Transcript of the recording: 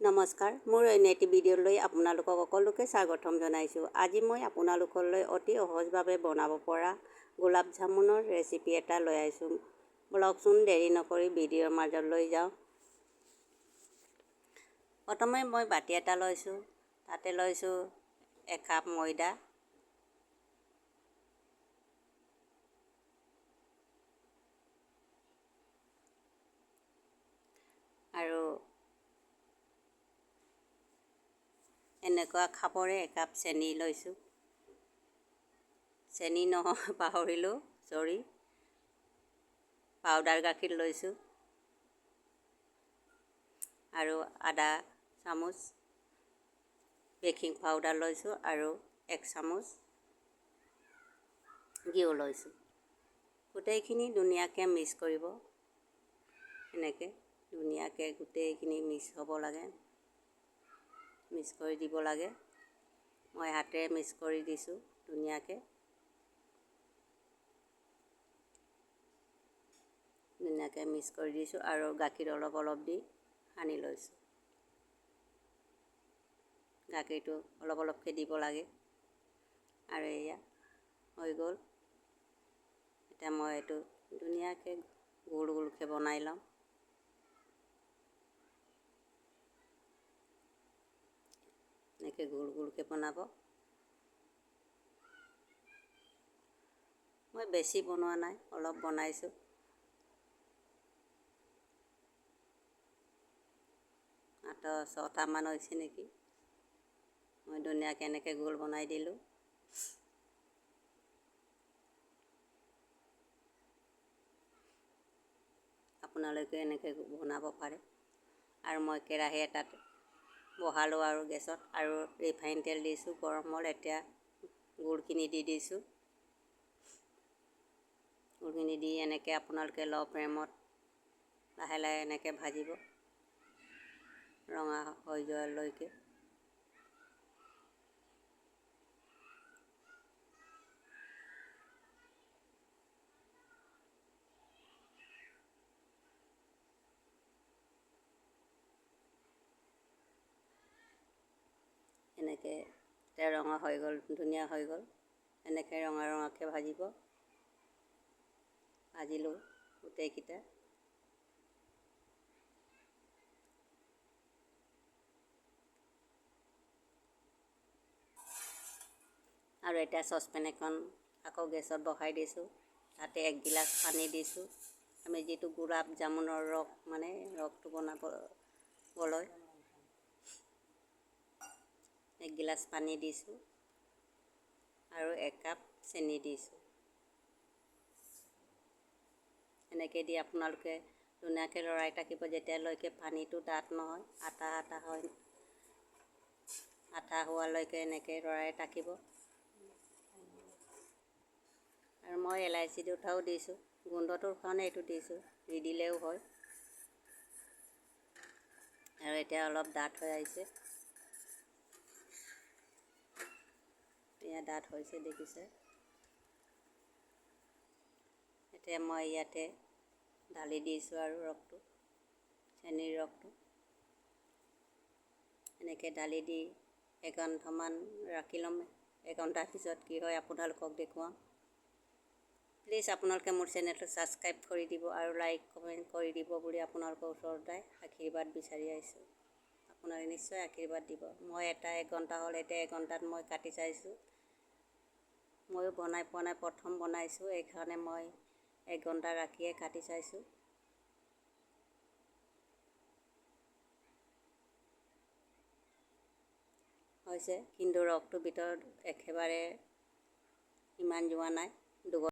নমস্কাৰ, মোৰ অন্য এটি ভিডিঅ'লৈ আপোনালোকক সকলোকে স্বাগতম জনাইছোঁ। আজি মই আপোনালোকলৈ অতি সহজভাৱে বনাব পৰা গোলাপ জামুনৰ ৰেচিপি এটা লৈ আহিছোঁ। বলকচোন দেৰি নকৰি ভিডিঅ'ৰ মাজত লৈ যাওঁ। প্ৰথমে মই বাতি এটা লৈছোঁ, তাতে লৈছোঁ 1 কাপ ময়দা, আৰু এনেকুৱা খাপৰে 1 কাপ চেনি লৈছোঁ। চেনি নহয় পাহৰিলোঁ, পাউডাৰ গাখীৰ লৈছোঁ আৰু আধা চামুচ বেকিং পাউডাৰ লৈছোঁ আৰু 1 চামুচ ঘিউ লৈছোঁ। গোটেইখিনি ধুনীয়াকৈ মিক্স কৰিব। এনেকৈ ধুনীয়াকৈ গোটেইখিনি মিক্স হ'ব লাগে, মিক্স কৰি দিব লাগে। মই হাতেৰে মিক্স কৰি দিছোঁ ধুনীয়াকৈ। মিক্স কৰি দিছোঁ আৰু গাখীৰ অলপ অলপ দি সানি লৈছোঁ। গাখীৰটো অলপ অলপকৈ দিব লাগে। আৰু এয়া হৈ গ'ল। এতিয়া মই এইটো ধুনীয়াকৈ গোল গোলকৈ বনাই ল'ম। এনেকৈ গোল গোলকৈ বনাব। মই বেছি বনোৱা নাই, অলপ বনাইছোঁ। মাত্ৰ 6টামান হৈছে নেকি। মই ধুনীয়াকৈ এনেকৈ গোল বনাই দিলোঁ। আপোনালোকে এনেকৈ বনাব পাৰে। আৰু মই কেৰাহী এটাত বহালোঁ আৰু গেছত আৰু ৰিফাইন তেল দিছোঁ। গৰম হ'ল, এতিয়া গুড়খিনি দি দিছোঁ। গুড়খিনি দি এনেকৈ আপোনালোকে ল' ফ্লেমত লাহে লাহে এনেকৈ ভাজিব, ৰঙা হৈ যোৱালৈকে। এনেকৈ এতিয়া ৰঙা হৈ গ'ল, ধুনীয়া হৈ গ'ল। এনেকৈ ৰঙা ৰঙাকৈ ভাজিব। ভাজিলোঁ গোটেইকেইটা। আৰু এতিয়া চচপেন এখন আকৌ গেছত বহাই দিছোঁ। তাতে 1 গিলাচ পানী দিছোঁ। আমি যিটো গোলাপ জামুনৰ ৰস, মানে ৰসটো বনাবলৈ 1 গিলাচ পানী দিছোঁ আৰু 1 কাপ চেনি দিছোঁ। এনেকৈ দি আপোনালোকে ধুনীয়াকৈ লৰাই থাকিব যেতিয়ালৈকে পানীটো ডাঠ নহয়, আঠা হোৱালৈকে এনেকৈ লৰাই থাকিব। আৰু মই ইলাচি দুটাও দিছোঁ, গোন্ধটোৰ কাৰণে এইটো দিছোঁ, নিদিলেও হয়। আৰু এতিয়া অলপ ডাঠ হৈ আহিছে। এয়া ডাঠ হৈছে, দেখিছে। এতিয়া মই ইয়াতে ঢালি দিছোঁ আৰু ৰসটো, চেনিৰ ৰসটো। এনেকৈ ঢালি দি 1 ঘণ্টামান ৰাখি ল'ম। 1 ঘণ্টাৰ পিছত কি হয় আপোনালোকক দেখুৱাম। প্লিজ আপোনালোকে মোৰ চেনেলটো ছাবস্ক্ৰাইব কৰি দিব আৰু লাইক কমেণ্ট কৰি দিব বুলি আপোনালোকৰ ওচৰতে আশীৰ্বাদ বিচাৰি আহিছোঁ। আপোনালোকে নিশ্চয় আশীৰ্বাদ দিব। মই 1 ঘণ্টা হ'ল, এতিয়া 1 ঘণ্টাত মই কাটি চাইছোঁ। ময়ো বনাই পোৱা নাই, প্ৰথম বনাইছোঁ, এইকাৰণে মই 1 ঘণ্টা ৰাখিয়ে কাটি চাইছোঁ। হৈছে, কিন্তু ৰসটোৰ ভিতৰত একেবাৰে ইমান যোৱা নাই।